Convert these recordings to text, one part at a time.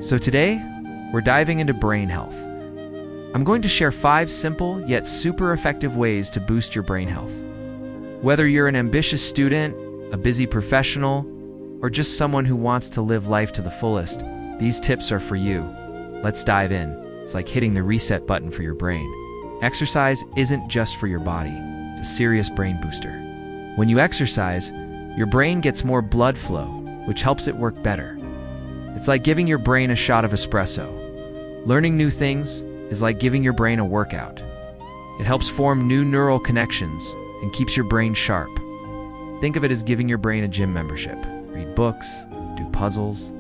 So today, we're diving into brain health. I'm going to share 5 simple yet super effective ways to boost your brain health. Whether you're an ambitious student, a busy professional, or just someone who wants to live life to the fullest, these tips are for you. Let's dive in. It's like hitting the reset button for your brain. Exercise isn't just for your body, it's a serious brain booster. When you exercise, your brain gets more blood flow, which helps it work better. It's like giving your brain a shot of espresso. Learning new things is like giving your brain a workout. It helps form new neural connections and keeps your brain sharp. Think of it as giving your brain a gym membership. Read books, do puzzles,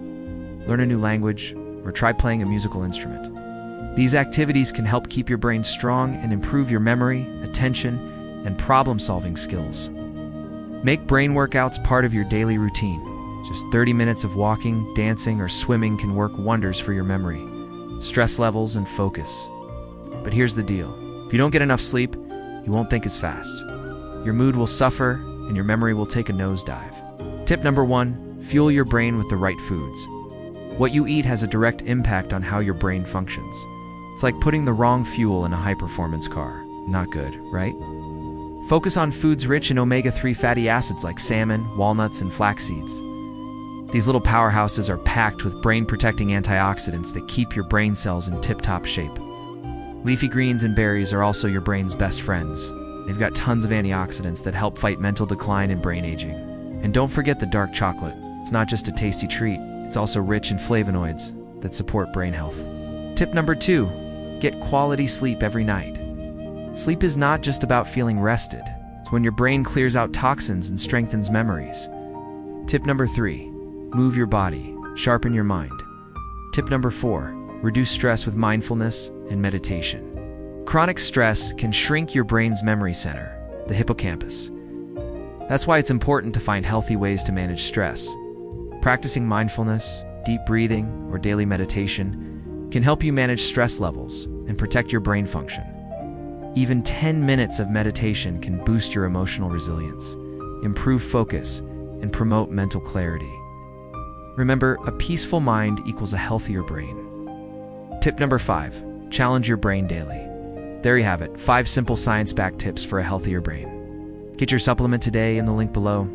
learn a new language, or try playing a musical instrument. These activities can help keep your brain strong and improve your memory, attention, and problem-solving skills. Make brain workouts part of your daily routine. Just 30 minutes of walking, dancing, or swimming can work wonders for your memory, stress levels, and focus. But here's the deal. If you don't get enough sleep, you won't think as fast. Your mood will suffer, and your memory will take a nosedive. Tip number 1, fuel your brain with the right foods. What you eat has a direct impact on how your brain functions. It's like putting the wrong fuel in a high-performance car. Not good, right? Focus on foods rich in omega-3 fatty acids like salmon, walnuts, and flax seeds. These little powerhouses are packed with brain-protecting antioxidants that keep your brain cells in tip-top shape. Leafy greens and berries are also your brain's best friends. They've got tons of antioxidants that help fight mental decline and brain aging. And don't forget the dark chocolate. It's not just a tasty treat, it's also rich in flavonoids that support brain health. Tip number 2, get quality sleep every night. Sleep is not just about feeling rested. It's when your brain clears out toxins and strengthens memories. Tip number 3, move your body, sharpen your mind. Tip number 4, reduce stress with mindfulness and meditation. Chronic stress can shrink your brain's memory center, the hippocampus. That's why it's important to find healthy ways to manage stress. Practicing mindfulness, deep breathing, or daily meditation can help you manage stress levels and protect your brain function. Even 10 minutes of meditation can boost your emotional resilience, improve focus, and promote mental clarity. Remember, a peaceful mind equals a healthier brain. Tip number 5, challenge your brain daily. There you have it, 5 simple science-backed tips for a healthier brain. Get your supplement today in the link below.